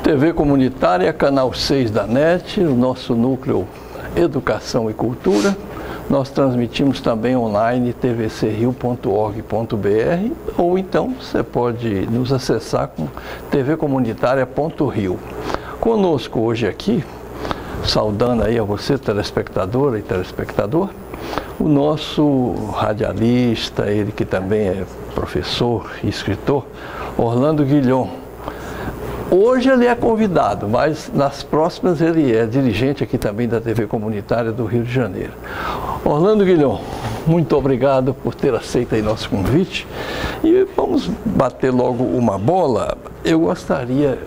TV Comunitária, canal 6 da NET, o nosso núcleo Educação e Cultura. Nós transmitimos também online tvcrio.org.br ou então você pode nos acessar com tvcomunitaria.rio. Conosco hoje aqui, saudando aí a você, telespectadora e telespectador, o nosso radialista, ele que também é professor e escritor, Orlando Guilhom. Hoje ele é convidado, mas nas próximas ele é dirigente aqui também da TV Comunitária do Rio de Janeiro. Orlando Guilhom, muito obrigado por ter aceito aí nosso convite. E vamos bater logo uma bola. Eu gostaria,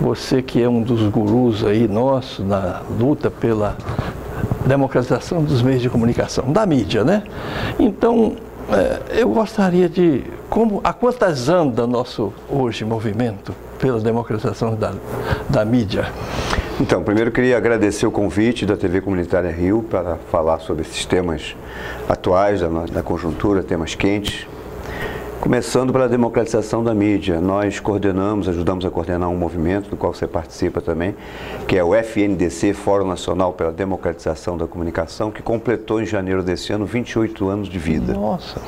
você que é um dos gurus aí nossos na luta pela democratização dos meios de comunicação, da mídia, né? Então, eu gostaria de, a quantas anda nosso hoje movimento pela democratização da mídia? Então, primeiro eu queria agradecer o convite da TV Comunitária Rio para falar sobre esses temas atuais da conjuntura, temas quentes. Começando pela democratização da mídia, nós ajudamos a coordenar um movimento do qual você participa também, que é o FNDC, Fórum Nacional pela Democratização da Comunicação, que completou em janeiro desse ano 28 anos de vida. Nossa!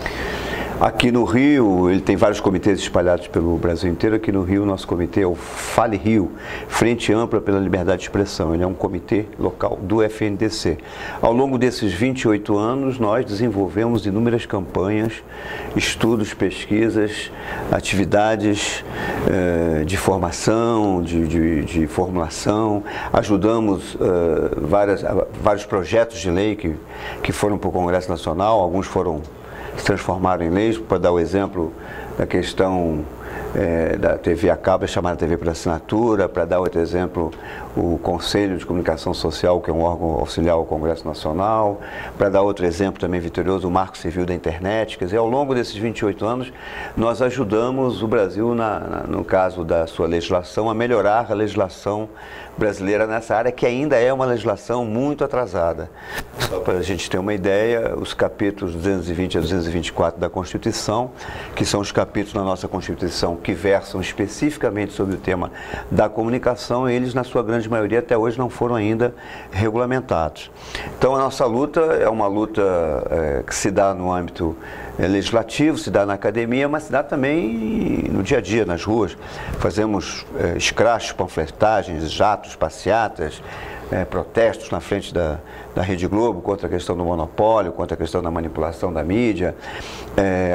Aqui no Rio, ele tem vários comitês espalhados pelo Brasil inteiro. Aqui no Rio, nosso comitê é o Fale Rio, Frente Ampla pela Liberdade de Expressão. Ele é um comitê local do FNDC. Ao longo desses 28 anos, nós desenvolvemos inúmeras campanhas, estudos, pesquisas, atividades de formação, de formulação. Ajudamos vários projetos de lei que foram para o Congresso Nacional, alguns se transformaram em leis. Para dar o exemplo da questão da TV a cabo, chamada TV por assinatura. Para dar outro exemplo, o Conselho de Comunicação Social, que é um órgão auxiliar ao Congresso Nacional. Para dar outro exemplo também vitorioso, o Marco Civil da Internet. Quer dizer, ao longo desses 28 anos, nós ajudamos o Brasil, no caso da sua legislação, a melhorar a legislação brasileira nessa área, que ainda é uma legislação muito atrasada. Só para a gente ter uma ideia, os capítulos 220 a 224 da Constituição, que são os capítulos na nossa Constituição que versam especificamente sobre o tema da comunicação, eles, na sua grande maioria, até hoje não foram ainda regulamentados. Então, a nossa luta é uma luta que se dá no âmbito legislativo, se dá na academia, mas se dá também no dia a dia, nas ruas. Fazemos escrachos, panfletagens, jatos, passeatas, protestos na frente da Rede Globo contra a questão do monopólio, contra a questão da manipulação da mídia.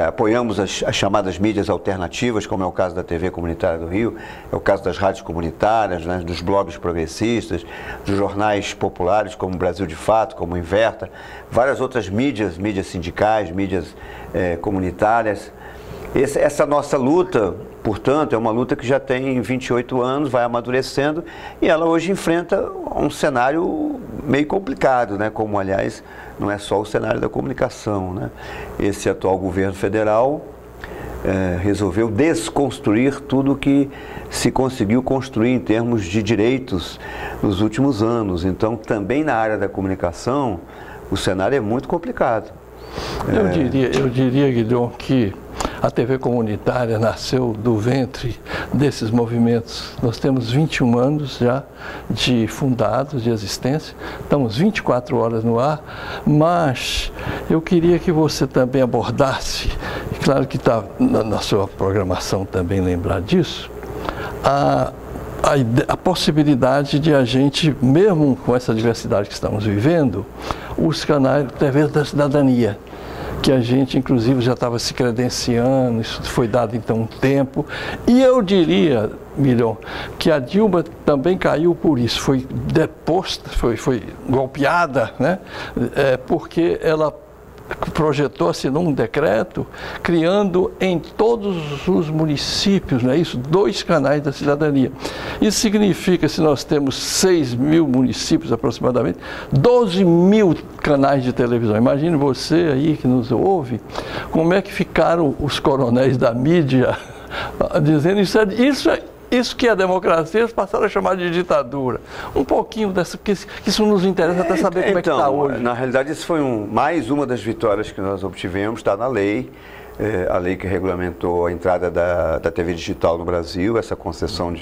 Apoiamos as chamadas mídias alternativas, como é o caso da TV Comunitária do Rio, é o caso das rádios comunitárias, né, dos blogs progressistas, dos jornais populares como Brasil de Fato, como Inverta, várias outras mídias sindicais, mídias comunitárias. Essa nossa luta, portanto, é uma luta que já tem 28 anos, vai amadurecendo, e ela hoje enfrenta um cenário meio complicado, né? Como, aliás, não é só o cenário da comunicação, né? Esse atual governo federal resolveu desconstruir tudo que se conseguiu construir em termos de direitos nos últimos anos. Então, também na área da comunicação, o cenário é muito complicado. Eu diria, Guilhom, que a TV Comunitária nasceu do ventre desses movimentos. Nós temos 21 anos já de fundados, de existência, estamos 24 horas no ar, mas eu queria que você também abordasse, e claro que está na sua programação também lembrar disso, a possibilidade de a gente, mesmo com essa diversidade que estamos vivendo, os canais TV da Cidadania, que a gente, inclusive, já estava se credenciando, isso foi dado, então, um tempo. E eu diria, Guilhom, que a Dilma também caiu por isso, foi deposta, foi golpeada, né? Porque ela projetou, assinou um decreto, criando em todos os municípios, não é isso? 2 canais da cidadania. Isso significa, se nós temos 6 mil municípios aproximadamente, 12 mil canais de televisão. Imagine você aí que nos ouve, como é que ficaram os coronéis da mídia dizendo isso que é democracia, eles passaram a chamar de ditadura. Um pouquinho dessa, porque isso nos interessa até saber como é que está hoje. Na realidade, isso foi mais uma das vitórias que nós obtivemos, está na lei. a lei que regulamentou a entrada da TV digital no Brasil, essa concessão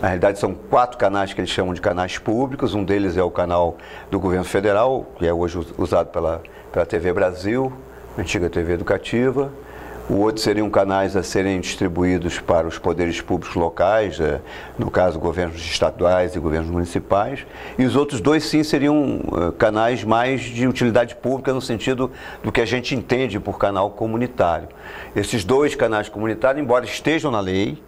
na realidade são 4 canais que eles chamam de canais públicos, um deles é o canal do governo federal, que é hoje usado pela TV Brasil, antiga TV Educativa. O outro seriam canais a serem distribuídos para os poderes públicos locais, no caso, governos estaduais e governos municipais. E os outros 2, sim, seriam canais mais de utilidade pública, no sentido do que a gente entende por canal comunitário. Esses 2 canais comunitários, embora estejam na lei,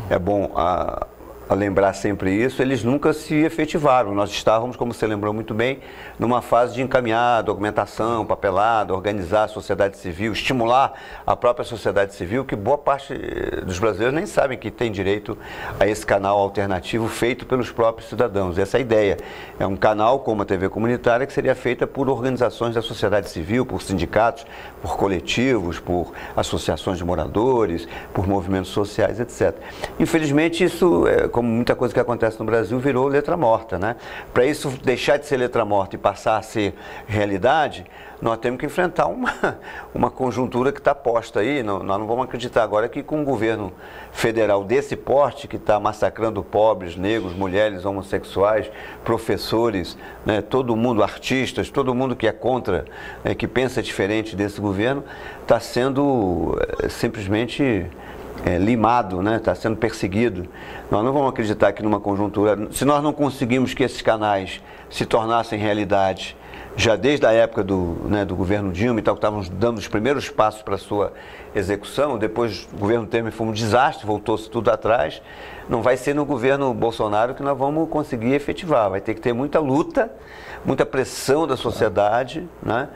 é bom a lembrar sempre isso, eles nunca se efetivaram. Nós estávamos, como você lembrou muito bem, numa fase de encaminhar documentação, papelada, organizar a sociedade civil, estimular a própria sociedade civil, que boa parte dos brasileiros nem sabem que tem direito a esse canal alternativo feito pelos próprios cidadãos. Essa é a ideia. É um canal como a TV comunitária que seria feita por organizações da sociedade civil, por sindicatos, por coletivos, por associações de moradores, por movimentos sociais, etc. Infelizmente, isso, como muita coisa que acontece no Brasil, virou letra morta, né? Para isso deixar de ser letra morta e passar a ser realidade, nós temos que enfrentar uma conjuntura que está posta aí. Nós não vamos acreditar agora que com um governo federal desse porte, que está massacrando pobres, negros, mulheres, homossexuais, professores, né, todo mundo, artistas, todo mundo que é contra, que pensa diferente desse governo, está sendo simplesmente limado, né? Está sendo perseguido. Nós não vamos acreditar que numa conjuntura, se nós não conseguimos que esses canais se tornassem realidade, já desde a época do governo Dilma e tal, que estávamos dando os primeiros passos para a sua execução, depois o governo Temer foi um desastre, voltou-se tudo atrás, não vai ser no governo Bolsonaro que nós vamos conseguir efetivar, vai ter que ter muita luta, muita pressão da sociedade, né?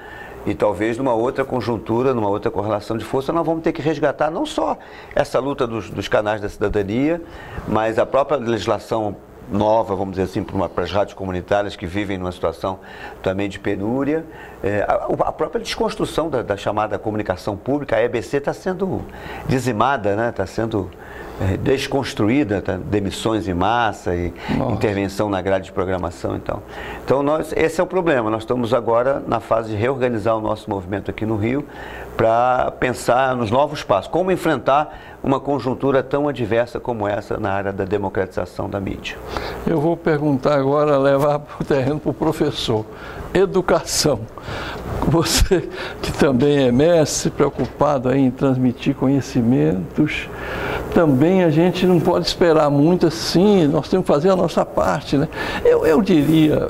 E talvez numa outra conjuntura, numa outra correlação de força, nós vamos ter que resgatar não só essa luta dos canais da cidadania, mas a própria legislação nova, vamos dizer assim, para as rádios comunitárias que vivem numa situação também de penúria. A própria desconstrução da chamada comunicação pública, a EBC está sendo dizimada, né? Está sendo desconstruída, tá? Demissões em massa e intervenção na grade de programação. Então esse é o problema. Nós estamos agora na fase de reorganizar o nosso movimento aqui no Rio para pensar nos novos passos, como enfrentar uma conjuntura tão adversa como essa na área da democratização da mídia. Eu vou perguntar agora, levar o terreno para o professor. Educação. Você que também é mestre, preocupado aí em transmitir conhecimentos, também a gente não pode esperar muito assim, nós temos que fazer a nossa parte, né? Eu diria,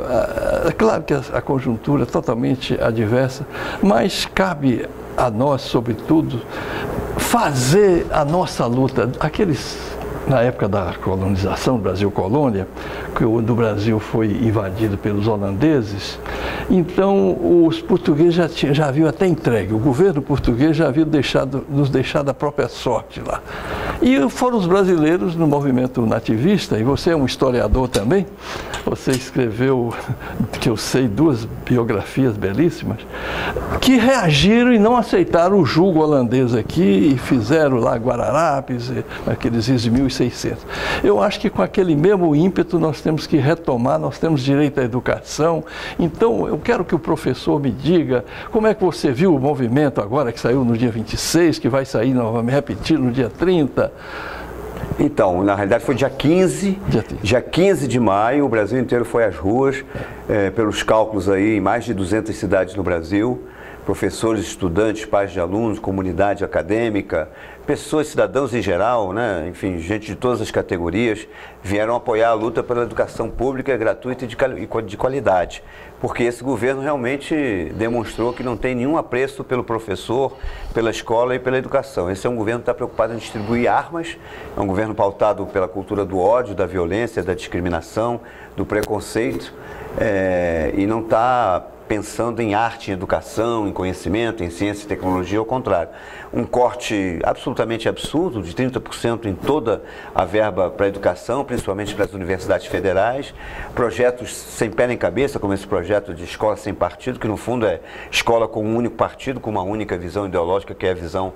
é claro que a conjuntura é totalmente adversa, mas cabe a nós, sobretudo, fazer a nossa luta. Na época da colonização, Brasil colônia, que o do Brasil foi invadido pelos holandeses, então os portugueses já haviam até entregue, o governo português já havia nos deixado a própria sorte lá. E foram os brasileiros no movimento nativista, e você é um historiador também, você escreveu, que eu sei, 2 biografias belíssimas, que reagiram e não aceitaram o jugo holandês aqui e fizeram lá Guararapes, aqueles rios de 1600. Eu acho que com aquele mesmo ímpeto nós temos que retomar, nós temos direito à educação. Então eu quero que o professor me diga como é que você viu o movimento agora que saiu no dia 26, que vai sair novamente, repetir no dia 30. Então, na realidade foi dia 15, dia 15 de maio, o Brasil inteiro foi às ruas, pelos cálculos aí, em mais de 200 cidades no Brasil, professores, estudantes, pais de alunos, comunidade acadêmica, pessoas, cidadãos em geral, né? Enfim, gente de todas as categorias, vieram apoiar a luta pela educação pública gratuita e de qualidade, porque esse governo realmente demonstrou que não tem nenhum apreço pelo professor, pela escola e pela educação. Esse é um governo que está preocupado em distribuir armas, é um governo pautado pela cultura do ódio, da violência, da discriminação, do preconceito, e não está pensando em arte, em educação, em conhecimento, em ciência e tecnologia, ao contrário. Um corte absolutamente absurdo, de 30% em toda a verba para a educação, principalmente para as universidades federais, projetos sem pé nem cabeça, como esse projeto de escola sem partido, que no fundo é escola com um único partido, com uma única visão ideológica, que é a visão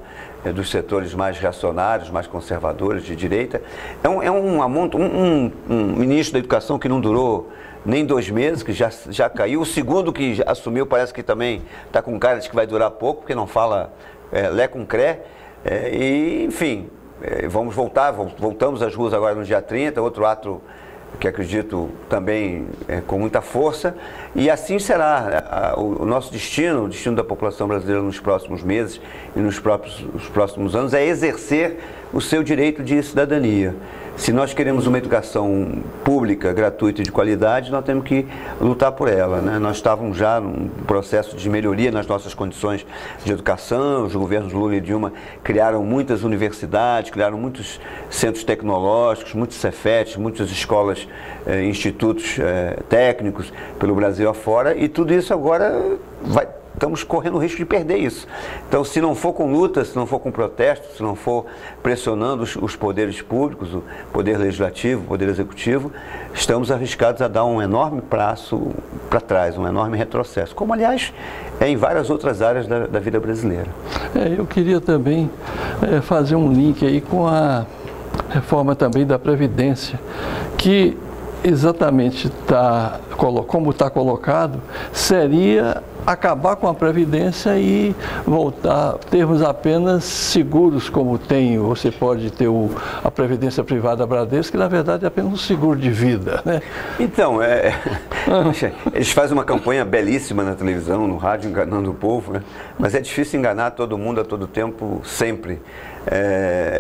dos setores mais reacionários, mais conservadores, de direita. É um ministro da educação que não durou nem 2 meses, que já caiu. O segundo que assumiu parece que também está com cara de que vai durar pouco, porque não fala lé com cré. E, enfim, voltamos às ruas agora no dia 30, outro ato que acredito também com muita força, e assim será o nosso destino, o destino da população brasileira nos próximos meses e nos próximos anos, é exercer o seu direito de cidadania. Se nós queremos uma educação pública, gratuita e de qualidade, nós temos que lutar por ela, né? Nós estávamos já num processo de melhoria nas nossas condições de educação. Os governos Lula e Dilma criaram muitas universidades, criaram muitos centros tecnológicos, muitos Cefetes, muitas escolas, institutos técnicos pelo Brasil afora, e tudo isso agora estamos correndo o risco de perder isso. Então, se não for com luta, se não for com protesto, se não for pressionando os poderes públicos, o poder legislativo, o poder executivo, estamos arriscados a dar um enorme passo para trás, um enorme retrocesso, como, aliás, é em várias outras áreas da vida brasileira. Eu queria também fazer um link aí com a reforma também da Previdência, que exatamente como está colocado, seria acabar com a Previdência e voltar, termos apenas seguros, como tem, você pode ter a Previdência Privada Bradesco, que na verdade é apenas um seguro de vida, né? Então, eles fazem uma campanha belíssima na televisão, no rádio, enganando o povo, né? Mas é difícil enganar todo mundo a todo tempo, sempre.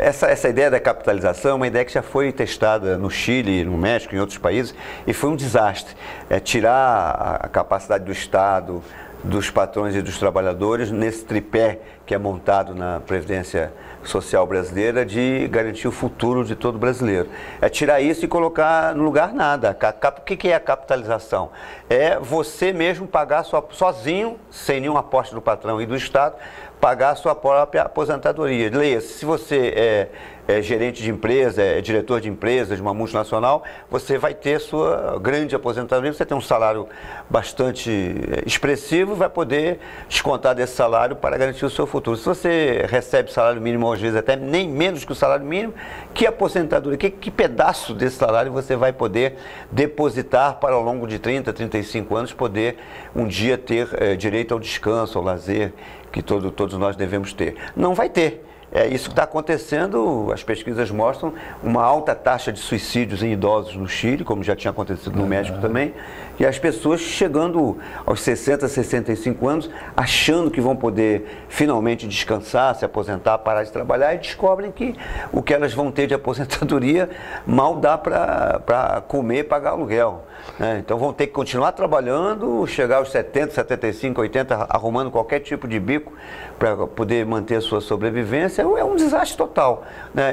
Essa ideia da capitalização é uma ideia que já foi testada no Chile, no México, em outros países, e foi um desastre. Tirar a capacidade do Estado, dos patrões e dos trabalhadores nesse tripé que é montado na Previdência Social brasileira de garantir o futuro de todo brasileiro. É tirar isso e colocar no lugar nada. O que é a capitalização? É você mesmo pagar sozinho, sem nenhum aporte do patrão e do Estado, pagar a sua própria aposentadoria. Leia-se, se você é gerente de empresa, é diretor de empresa de uma multinacional, você vai ter sua grande aposentadoria, você tem um salário bastante expressivo, vai poder descontar desse salário para garantir o seu futuro. Se você recebe salário mínimo, às vezes até nem menos que o salário mínimo, que aposentadoria, que pedaço desse salário você vai poder depositar para ao longo de 30, 35 anos poder um dia ter direito ao descanso, ao lazer, que todos nós devemos ter? Não vai ter. É isso que está acontecendo. As pesquisas mostram uma alta taxa de suicídios em idosos no Chile, como já tinha acontecido no México também, e as pessoas chegando aos 60, 65 anos, achando que vão poder finalmente descansar, se aposentar, parar de trabalhar, e descobrem que o que elas vão ter de aposentadoria mal dá para comer e pagar aluguel, né? Então vão ter que continuar trabalhando, chegar aos 70, 75, 80, arrumando qualquer tipo de bico para poder manter a sua sobrevivência. É um desastre total, né?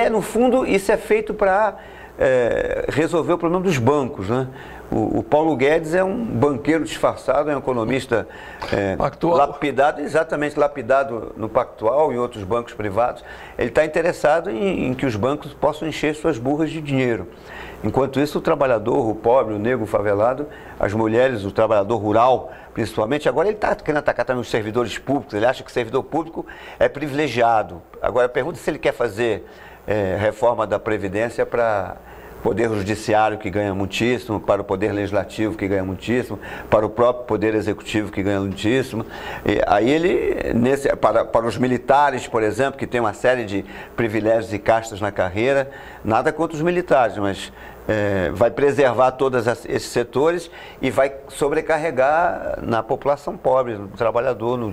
No fundo, isso é feito para resolver o problema dos bancos, né? O Paulo Guedes é um banqueiro disfarçado, é um economista lapidado no Pactual e em outros bancos privados. Ele está interessado em que os bancos possam encher suas burras de dinheiro. Enquanto isso, o trabalhador, o pobre, o negro, o favelado, as mulheres, o trabalhador rural, principalmente, agora ele está querendo atacar também os servidores públicos. Ele acha que o servidor público é privilegiado. Agora, pergunta se ele quer fazer reforma da Previdência para Poder Judiciário, que ganha muitíssimo, para o Poder Legislativo, que ganha muitíssimo, para o próprio Poder Executivo, que ganha muitíssimo. E aí ele, para os militares, por exemplo, que tem uma série de privilégios e castas na carreira, nada contra os militares, mas vai preservar todos esses setores e vai sobrecarregar na população pobre, no trabalhador, no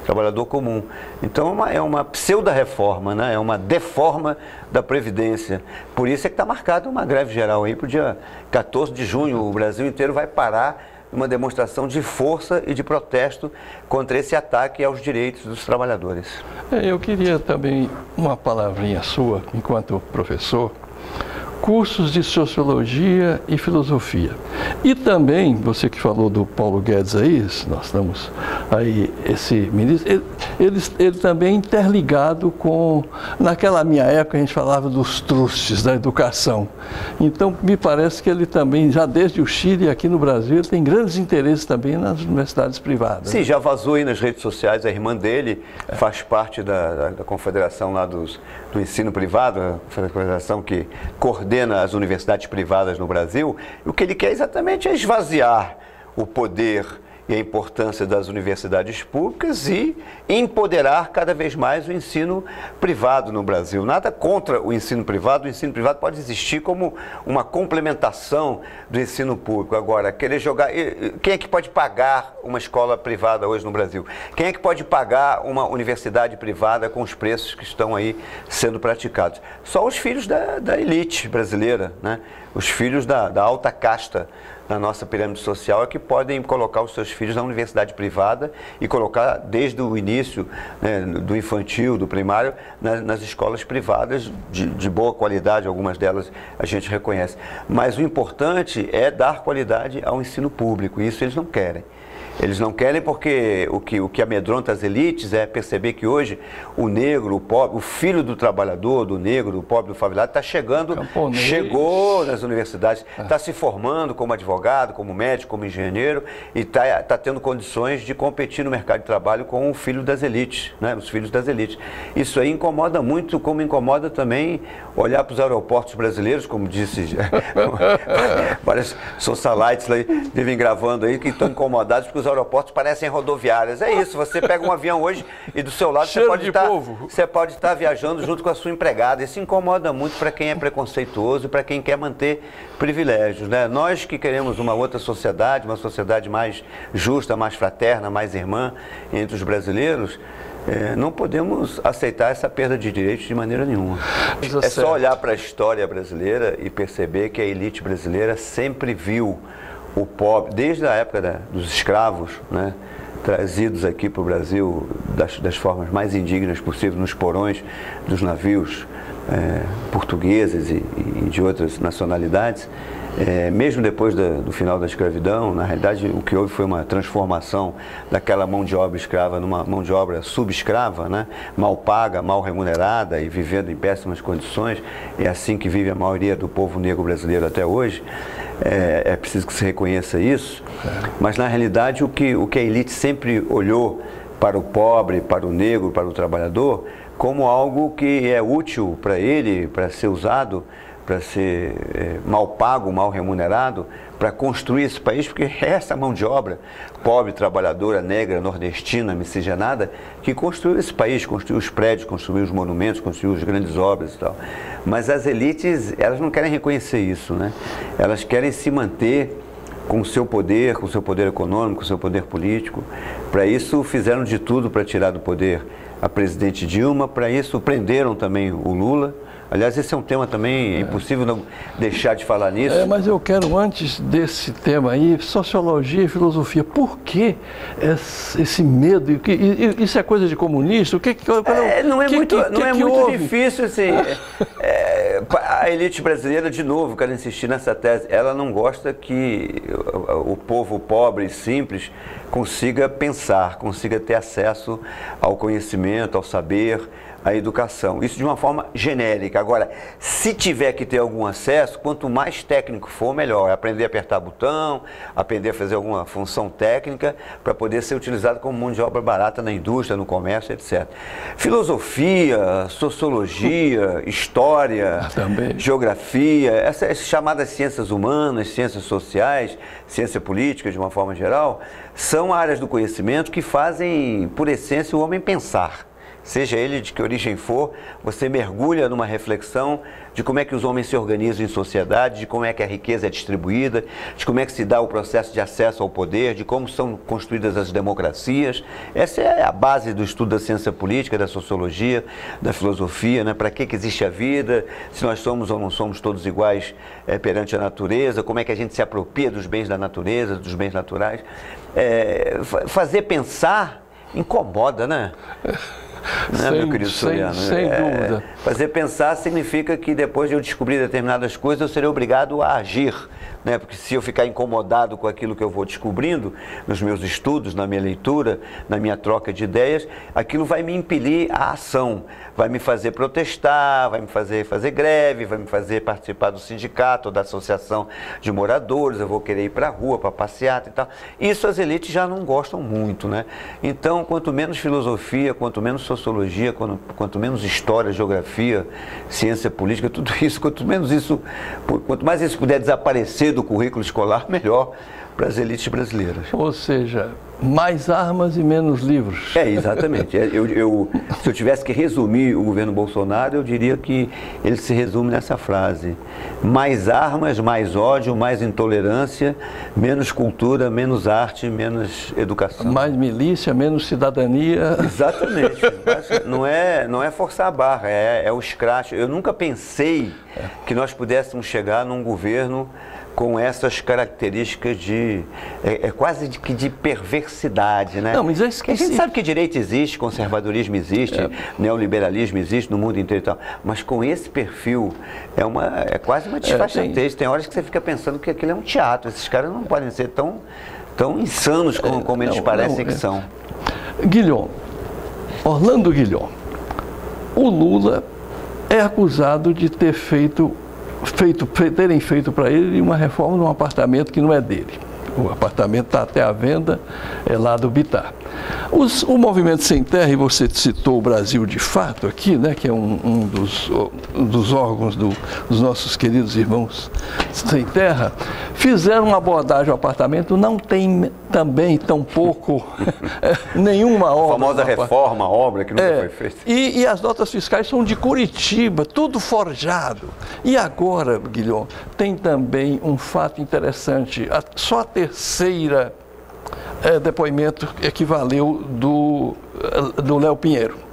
trabalhador comum. Então é uma pseudo-reforma, né? É uma deforma da Previdência. Por isso é que está marcada uma greve geral aí para o dia 14 de junho. O Brasil inteiro vai parar uma demonstração de força e de protesto contra esse ataque aos direitos dos trabalhadores. Eu queria também uma palavrinha sua, enquanto professor. Cursos de Sociologia e Filosofia. E também, você que falou do Paulo Guedes aí, nós estamos aí, esse ministro, ele também interligado com, naquela minha época a gente falava dos trustes da educação. Então, me parece que ele também, já desde o Chile, aqui no Brasil, ele tem grandes interesses também nas universidades privadas. Sim, já vazou aí nas redes sociais, a irmã dele faz parte da confederação lá do ensino privado, a confederação que coordena as universidades privadas no Brasil. O que ele quer exatamente é esvaziar o poder e a importância das universidades públicas e empoderar cada vez mais o ensino privado no Brasil. Nada contra o ensino privado pode existir como uma complementação do ensino público. Agora, querer jogar... Quem é que pode pagar uma escola privada hoje no Brasil? Quem é que pode pagar uma universidade privada com os preços que estão aí sendo praticados? Só os filhos da elite brasileira, né? Os filhos da alta casta na nossa pirâmide social é que podem colocar os seus filhos na universidade privada e colocar desde o início, né, do infantil, do primário, nas escolas privadas de boa qualidade, algumas delas a gente reconhece. Mas o importante é dar qualidade ao ensino público, e isso eles não querem. Eles não querem porque o que amedronta as elites é perceber que hoje o negro, o pobre, o filho do trabalhador, do negro, do pobre, do favelado, chegou nas universidades, está se formando como advogado, como médico, como engenheiro e está tendo condições de competir no mercado de trabalho com o filho das elites, né? Os filhos das elites. Isso aí incomoda muito, como incomoda também olhar para os aeroportos brasileiros, como disse várias socialites aí, vivem gravando aí, que estão incomodados porque os aeroportos parecem rodoviárias. É isso, você pega um avião hoje e do seu lado você pode estar viajando junto com a sua empregada. Isso incomoda muito para quem é preconceituoso e para quem quer manter privilégios, né? Nós que queremos uma outra sociedade, uma sociedade mais justa, mais fraterna, mais irmã entre os brasileiros, não podemos aceitar essa perda de direitos de maneira nenhuma. É só olhar para a história brasileira e perceber que a elite brasileira sempre viu o pobre, desde a época dos escravos, né, trazidos aqui para o Brasil das formas mais indignas possíveis, nos porões dos navios portugueses e de outras nacionalidades, mesmo depois do final da escravidão. Na realidade, o que houve foi uma transformação daquela mão de obra escrava numa mão de obra subescrava, né? Mal paga, mal remunerada e vivendo em péssimas condições. É assim que vive a maioria do povo negro brasileiro até hoje. É preciso que se reconheça isso, mas na realidade o que a elite sempre olhou para o pobre, para o negro, para o trabalhador, como algo que é útil para ele, para ser usado, para ser mal pago, mal remunerado, para construir esse país, porque é essa mão de obra, pobre, trabalhadora, negra, nordestina, miscigenada, que construiu esse país, construiu os prédios, construiu os monumentos, construiu as grandes obras e tal. Mas as elites, elas não querem reconhecer isso, né? Elas querem se manter com o seu poder econômico, com o seu poder político. Para isso fizeram de tudo para tirar do poder a presidente Dilma, para isso prenderam também o Lula. Aliás, esse é um tema também, é impossível não deixar de falar nisso. Mas eu quero, antes desse tema aí, sociologia e filosofia. Por que esse medo? Isso é coisa de comunista? Não é muito difícil, assim. A elite brasileira, de novo, quero insistir nessa tese, ela não gosta que o povo pobre e simples consiga pensar, consiga ter acesso ao conhecimento, ao saber, à educação. Isso de uma forma genérica. Agora, se tiver que ter algum acesso, quanto mais técnico for, melhor. É aprender a apertar botão, aprender a fazer alguma função técnica para poder ser utilizado como mão de obra barata na indústria, no comércio, etc. Filosofia, sociologia, história, geografia, essas chamadas ciências humanas, ciências sociais, ciência política de uma forma geral, são áreas do conhecimento que fazem, por essência, o homem pensar. Seja ele de que origem for, você mergulha numa reflexão de como é que os homens se organizam em sociedade, de como é que a riqueza é distribuída, de como é que se dá o processo de acesso ao poder, de como são construídas as democracias. Essa é a base do estudo da ciência política, da sociologia, da filosofia, né? Para que existe a vida, se nós somos ou não somos todos iguais perante a natureza, como é que a gente se apropria dos bens da natureza, dos bens naturais. Fazer pensar incomoda, né? Meu querido Soriano? Sem dúvida. Fazer pensar significa que depois de eu descobrir determinadas coisas, eu serei obrigado a agir, né? Porque se eu ficar incomodado com aquilo que eu vou descobrindo nos meus estudos, na minha leitura, na minha troca de ideias, aquilo vai me impelir à ação, vai me fazer protestar, vai me fazer greve, vai me fazer participar do sindicato, da associação de moradores, eu vou querer ir para a rua, para passeata e tal. Isso as elites já não gostam muito, né? Então, quanto menos filosofia, quanto menos sociologia, quanto menos história, geografia, ciência política, tudo isso, quanto mais isso puder desaparecer D do currículo escolar, melhor para as elites brasileiras. Ou seja, mais armas e menos livros. Exatamente. Se eu tivesse que resumir o governo Bolsonaro, eu diria que ele se resume nessa frase: mais armas, mais ódio, mais intolerância, menos cultura, menos arte, menos educação. Mais milícia, menos cidadania. Exatamente. Não é forçar a barra, é o escracho. Eu nunca pensei que nós pudéssemos chegar num governo com essas características quase de perversidade, né? Não, mas a gente sabe que direita existe, conservadorismo existe, neoliberalismo existe no mundo inteiro e tal, mas com esse perfil é quase uma desfachatez. Tem horas que você fica pensando que aquilo é um teatro. Esses caras não podem ser tão insanos como eles parecem que são. Orlando Guillon, o Lula é acusado de ter terem feito para ele uma reforma de um apartamento que não é dele. O apartamento está até à venda, é lá do Bittar. O Movimento Sem Terra, e você citou o Brasil de Fato aqui, né, que é um dos órgãos dos nossos queridos irmãos Sem Terra, fizeram uma abordagem ao apartamento, não tem também tampouco nenhuma obra. A famosa reforma, obra que nunca foi feita. E as notas fiscais são de Curitiba, tudo forjado. E agora, Guilherme, tem também um fato interessante, só a terceira depoimento que valeu do Léo Pinheiro.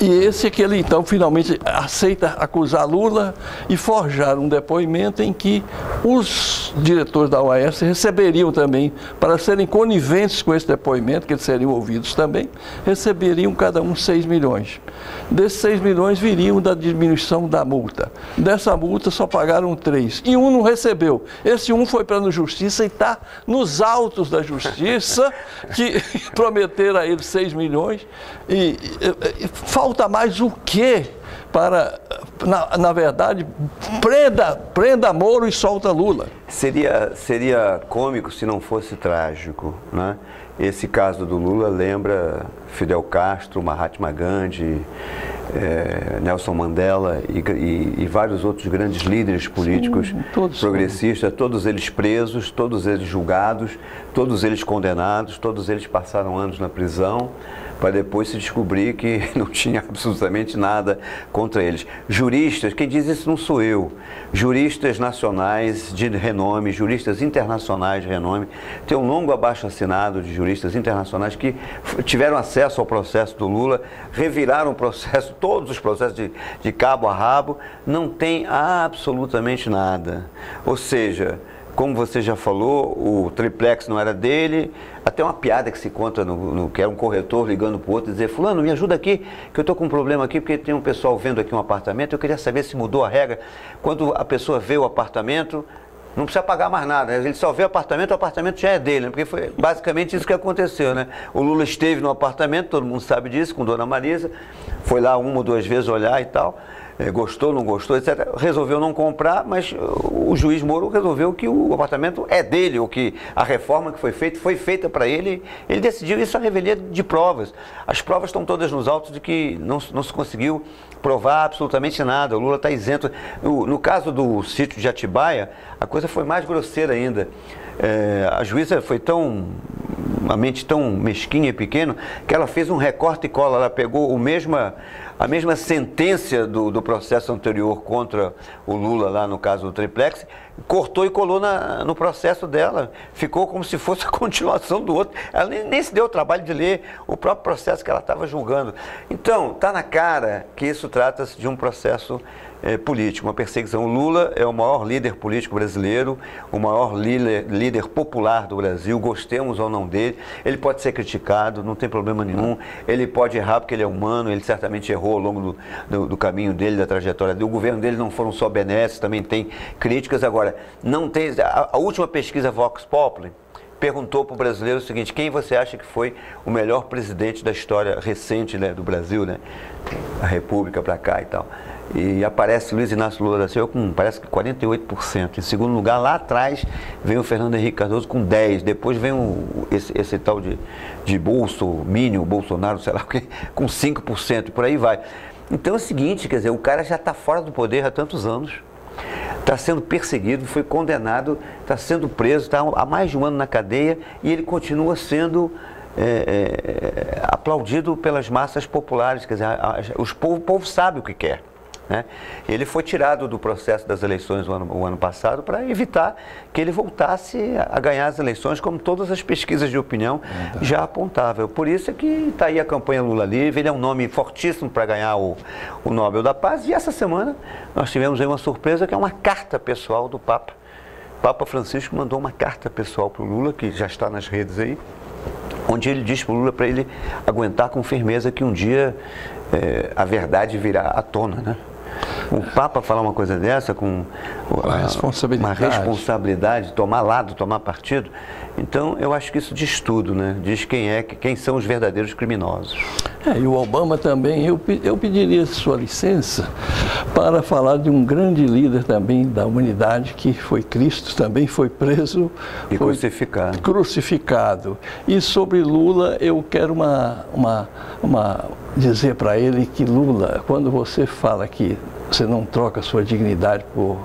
E esse é que ele, então, finalmente aceita acusar Lula e forjar um depoimento em que os diretores da OAS receberiam também, para serem coniventes com esse depoimento, que eles seriam ouvidos também, receberiam cada um 6 milhões. Desses 6 milhões viriam da diminuição da multa. Dessa multa só pagaram 3. E um não recebeu. Esse um foi para a Justiça e está nos autos da Justiça, que prometeram a ele 6 milhões. Falta mais o quê para, na verdade, prenda Moro e solta Lula? Seria cômico se não fosse trágico, né? Esse caso do Lula lembra Fidel Castro, Mahatma Gandhi, Nelson Mandela e vários outros grandes líderes políticos progressistas, todos eles presos, todos eles julgados, todos eles condenados, todos eles passaram anos na prisão, para depois se descobrir que não tinha absolutamente nada contra eles. Juristas, quem diz isso não sou eu, juristas nacionais de renome, juristas internacionais de renome, tem um longo abaixo-assinado de juristas internacionais que tiveram acesso ao processo do Lula, reviraram o processo, todos os processos de cabo a rabo, não tem absolutamente nada. Ou seja, como você já falou, o triplex não era dele, até uma piada que se conta, que era um corretor ligando para o outro e dizer: fulano, me ajuda aqui, que eu estou com um problema aqui, porque tem um pessoal vendo aqui um apartamento, eu queria saber se mudou a regra. Quando a pessoa vê o apartamento, não precisa pagar mais nada, ele só vê o apartamento já é dele, né? Porque foi basicamente isso que aconteceu, né? O Lula esteve no apartamento, todo mundo sabe disso, com Dona Marisa, foi lá 1 ou 2 vezes olhar e tal, gostou, não gostou, etc. Resolveu não comprar, mas o juiz Moro resolveu que o apartamento é dele, ou que a reforma que foi feita para ele, ele decidiu isso à revelia de provas. As provas estão todas nos autos de que não se conseguiu provar absolutamente nada, o Lula está isento. No caso do sítio de Atibaia, a coisa foi mais grosseira ainda. A juíza foi a mente tão mesquinha e pequena, que ela fez um recorte e cola, ela pegou a mesma sentença do processo anterior contra o Lula, lá no caso do triplex, cortou e colou no processo dela. Ficou como se fosse a continuação do outro. Ela nem se deu o trabalho de ler o próprio processo que ela estava julgando. Então, está na cara que isso trata-se de um processo político, uma perseguição. O Lula é o maior líder político brasileiro, o maior líder popular do Brasil, gostemos ou não dele. Ele pode ser criticado, não tem problema nenhum. Ele pode errar porque ele é humano, ele certamente errou ao longo do caminho dele, da trajetória dele. O governo dele não foram só benesses, também tem críticas. Agora, não tem. A última pesquisa Vox Populi perguntou para o brasileiro o seguinte: quem você acha que foi o melhor presidente da história recente, né, do Brasil, né? A República para cá e tal. E aparece Luiz Inácio Lula da Silva com, parece que 48%. Em segundo lugar, lá atrás, vem o Fernando Henrique Cardoso com 10%. Depois vem esse tal de Bolsonaro, sei lá o que, com 5%. E por aí vai. Então é o seguinte, quer dizer, o cara já está fora do poder há tantos anos. está sendo perseguido, foi condenado, está sendo preso, está há mais de um ano na cadeia e ele continua sendo aplaudido pelas massas populares. Quer dizer, o povo sabe o que quer. Né? Ele foi tirado do processo das eleições o ano passado para evitar que ele voltasse a ganhar as eleições, como todas as pesquisas de opinião já apontavam. Por isso é que está aí a campanha Lula Livre. Ele é um nome fortíssimo para ganhar o Nobel da Paz. E essa semana nós tivemos aí uma surpresa, que é uma carta pessoal do Papa. O Papa Francisco mandou uma carta pessoal para o Lula, que já está nas redes aí, onde ele diz para o Lula para ele aguentar com firmeza que um dia a verdade virá à tona, né? O Papa falar uma coisa dessa com uma responsabilidade, tomar lado, tomar partido. Então, eu acho que isso diz tudo, né? Diz quem são os verdadeiros criminosos. E o Obama também, eu pediria sua licença para falar de um grande líder também da humanidade, que foi Cristo, também foi preso e crucificado. E sobre Lula, eu quero dizer para ele que Lula, quando você fala que você não troca sua dignidade por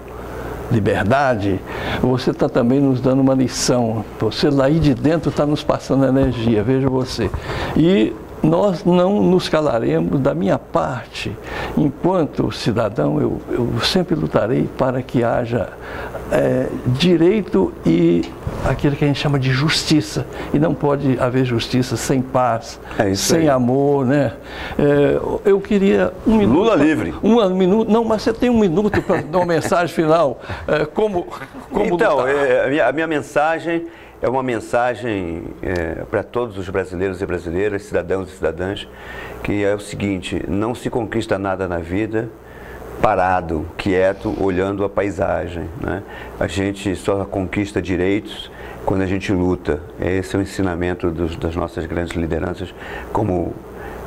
liberdade, você está também nos dando uma lição. Você daí de dentro está nos passando energia, veja você. E nós não nos calaremos. Da minha parte, enquanto cidadão, eu sempre lutarei para que haja direito e aquilo que a gente chama de justiça. E não pode haver justiça sem paz, sem amor, né? Eu queria um minuto. Lula livre. Um minuto. Não, mas você tem um minuto para dar uma mensagem final. Como então, lutar? A minha mensagem é uma mensagem para todos os brasileiros e brasileiras, cidadãos e cidadãs, que é o seguinte: não se conquista nada na vida parado, quieto, olhando a paisagem, né? A gente só conquista direitos quando a gente luta. Esse é o ensinamento das nossas grandes lideranças, como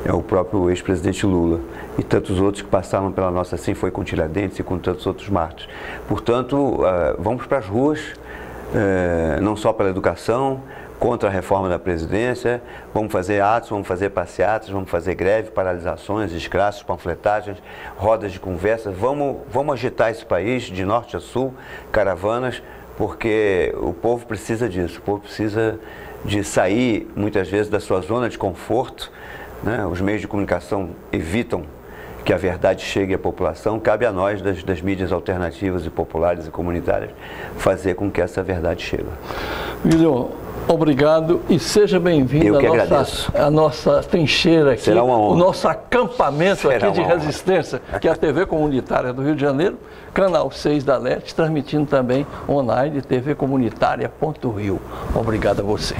é o próprio ex-presidente Lula e tantos outros que passaram pela nossa, assim foi com Tiradentes e com tantos outros mártires. Portanto, vamos para as ruas, não só pela educação, contra a reforma da presidência, vamos fazer atos, vamos fazer passeatas, vamos fazer greve, paralisações, escraços, panfletagens, rodas de conversa, vamos agitar esse país de norte a sul, caravanas, porque o povo precisa disso, o povo precisa de sair muitas vezes da sua zona de conforto, né? Os meios de comunicação evitam que a verdade chegue à população, cabe a nós, das mídias alternativas e populares e comunitárias, fazer com que essa verdade chegue. William, obrigado e seja bem-vindo à nossa trincheira aqui, o nosso acampamento aqui de resistência, que é a TV Comunitária do Rio de Janeiro, canal 6 da LET, transmitindo também online tvcomunitaria.rio. Obrigado a você.